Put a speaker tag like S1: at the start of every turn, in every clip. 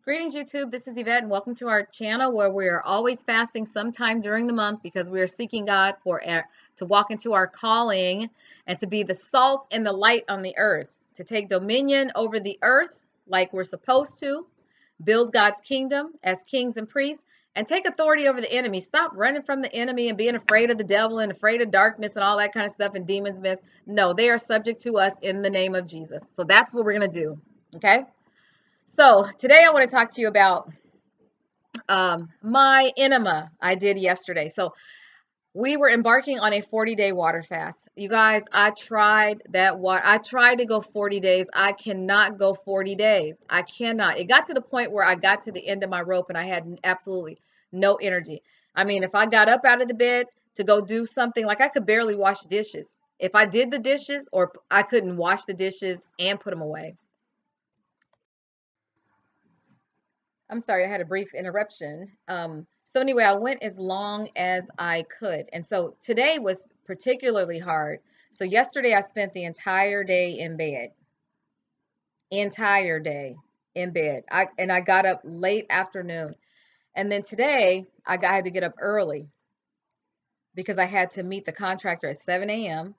S1: Greetings, YouTube. This is Yvette, and welcome to our channel where we are always fasting sometime during the month because we are seeking God to walk into our calling and to be the salt and the light on the earth, to take dominion over the earth like we're supposed to, build God's kingdom as kings and priests, and take authority over the enemy. Stop running from the enemy and being afraid of the devil and afraid of darkness and all that kind of stuff and demons mess. No, they are subject to us in the name of Jesus. So that's what we're going to do. Okay. So today I want to talk to you about my enema I did yesterday. So we were embarking on a 40-day water fast. You guys, I tried that water. I tried to go 40 days. I cannot go 40 days. I cannot. It got to the point where I got to the end of my rope and I had absolutely no energy. I mean, if I got up out of the bed to go do something, like I could barely wash dishes. If I did the dishes, or I couldn't wash the dishes and put them away. I'm sorry, I had a brief interruption. So anyway, I went as long as I could. And so today was particularly hard. So yesterday I spent the entire day in bed. Entire day in bed. I got up late afternoon. And then today I had to get up early because I had to meet the contractor at 7 a.m.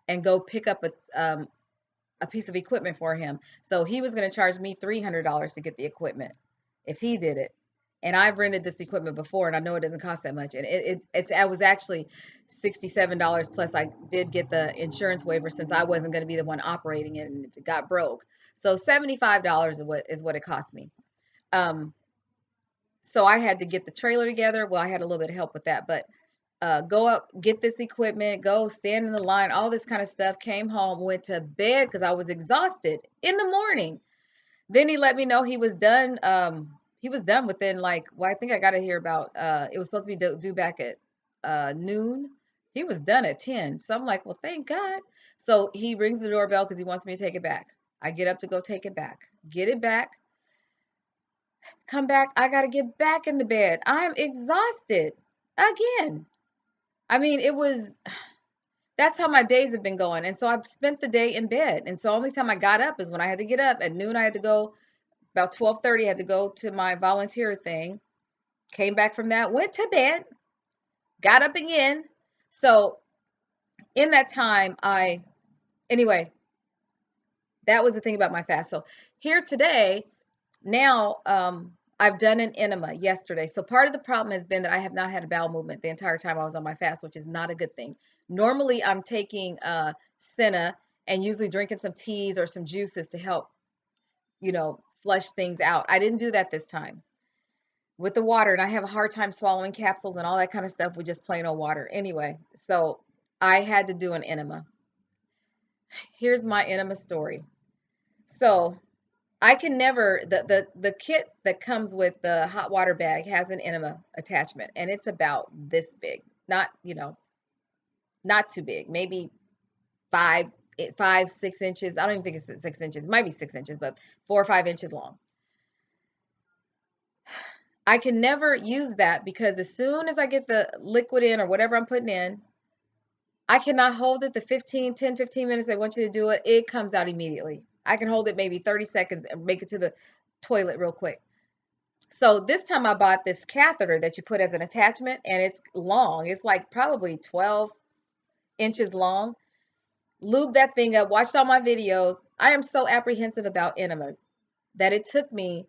S1: and go pick up a piece of equipment for him. So he was going to charge me $300 to get the equipment if he did it. And I've rented this equipment before, and I know it doesn't cost that much. And it was actually $67 plus I did get the insurance waiver since I wasn't going to be the one operating it, and if it got broke. So $75 is what it cost me. So I had to get the trailer together. Well, I had a little bit of help with that, but go up, get this equipment, go stand in the line, all this kind of stuff. Came home, went to bed because I was exhausted in the morning. Then he let me know he was done. He was done within I think I got to hear about, it was supposed to be due back at noon. He was done at 10. So I'm like, well, thank God. So he rings the doorbell because he wants me to take it back. I get up to go take it back, get it back, come back. I got to get back in the bed. I'm exhausted again. I mean, that's how my days have been going. And so I've spent the day in bed. And so only time I got up is when I had to get up. At noon, I had to go, about 12:30, I had to go to my volunteer thing. Came back from that, went to bed, got up again. So in that time, anyway, that was the thing about my fast. So here today, now, I've done an enema yesterday. So part of the problem has been that I have not had a bowel movement the entire time I was on my fast, which is not a good thing. Normally, I'm taking Senna and usually drinking some teas or some juices to help, flush things out. I didn't do that this time with the water, and I have a hard time swallowing capsules and all that kind of stuff with just plain old water. Anyway, so I had to do an enema. Here's my enema story. So I can never, the kit that comes with the hot water bag has an enema attachment, and it's about this big. Not, not too big, maybe 6 inches. I don't even think it's 6 inches. It might be 6 inches, but 4 or 5 inches long. I can never use that because as soon as I get the liquid in or whatever I'm putting in, I cannot hold it the 10, 15 minutes they want you to do it. It comes out immediately. I can hold it maybe 30 seconds and make it to the toilet real quick. So this time I bought this catheter that you put as an attachment, and it's long. It's like probably 12 inches long. Lube that thing up, watched all my videos. I am so apprehensive about enemas that it took me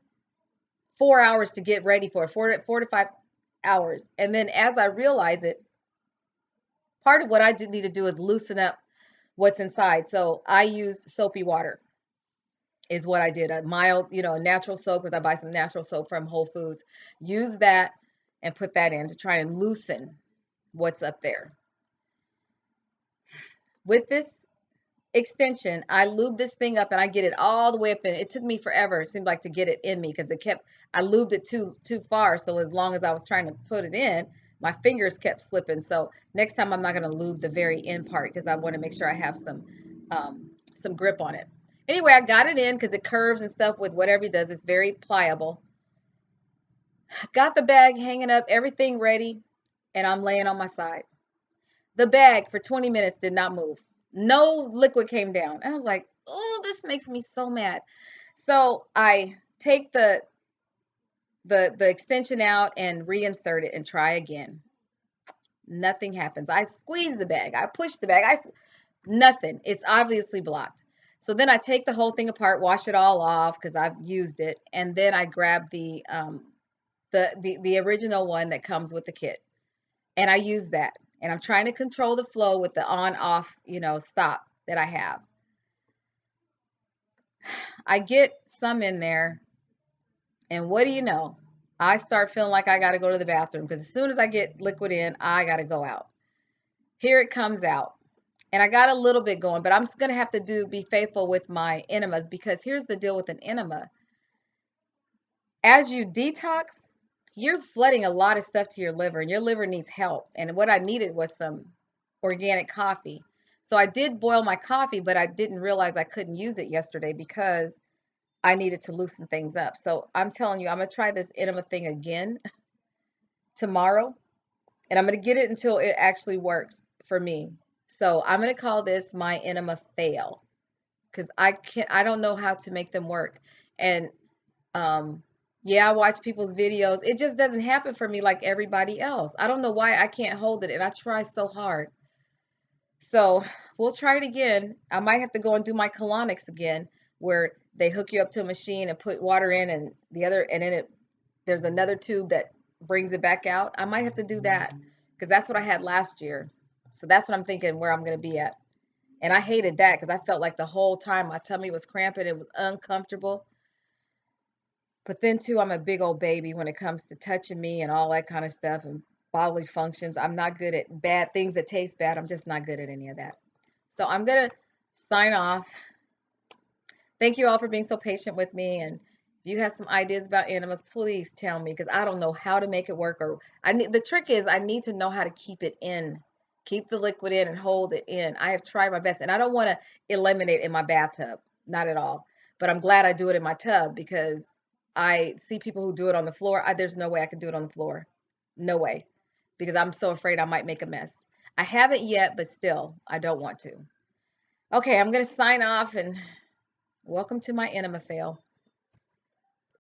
S1: 4 hours to get ready for it, 4 to 5 hours. And then as I realize it, part of what I need to do is loosen up what's inside. So I used soapy water is what I did. A mild, natural soap, because I buy some natural soap from Whole Foods. Use that and put that in to try and loosen what's up there. With this extension, I lube this thing up and I get it all the way up in. It took me forever, it seemed like, to get it in me because I lubed it too far. So as long as I was trying to put it in, my fingers kept slipping. So next time I'm not going to lube the very end part because I want to make sure I have some grip on it. Anyway, I got it in because it curves and stuff with whatever it does. It's very pliable. Got the bag hanging up, everything ready, and I'm laying on my side. The bag for 20 minutes did not move. No liquid came down. And I was like, oh, this makes me so mad. So I take the the extension out and reinsert it and try again. Nothing happens. I squeeze the bag. I push the bag. Nothing. It's obviously blocked. So then I take the whole thing apart, wash it all off because I've used it, and then I grab the original one that comes with the kit, and I use that. And I'm trying to control the flow with the on off, stop that I have. I get some in there, and what do you know? I start feeling like I got to go to the bathroom because as soon as I get liquid in, I got to go out. Here it comes out. And I got a little bit going, but I'm going to have to be faithful with my enemas, because here's the deal with an enema. As you detox, you're flooding a lot of stuff to your liver, and your liver needs help. And what I needed was some organic coffee. So I did boil my coffee, but I didn't realize I couldn't use it yesterday because I needed to loosen things up. So I'm telling you, I'm going to try this enema thing again tomorrow, and I'm going to get it until it actually works for me. So I'm going to call this my ENEMA Fail, because I don't know how to make them work. And yeah, I watch people's videos. It just doesn't happen for me like everybody else. I don't know why I can't hold it, and I try so hard. So we'll try it again. I might have to go and do my colonics again, where they hook you up to a machine and put water in, and then there's another tube that brings it back out. I might have to do that because that's what I had last year. So that's what I'm thinking where I'm going to be at. And I hated that because I felt like the whole time my tummy was cramping. It was uncomfortable. But then too, I'm a big old baby when it comes to touching me and all that kind of stuff and bodily functions. I'm not good at bad things that taste bad. I'm just not good at any of that. So I'm going to sign off. Thank you all for being so patient with me. And if you have some ideas about enemas, please tell me, because I don't know how to make it work. Or the trick is I need to know how to keep it in, keep the liquid in and hold it in. I have tried my best, and I don't want to eliminate in my bathtub, not at all. But I'm glad I do it in my tub, because I see people who do it on the floor. There's no way I could do it on the floor. No way, because I'm so afraid I might make a mess. I haven't yet, but still, I don't want to. Okay, I'm going to sign off, and welcome to my ENEMA Fail.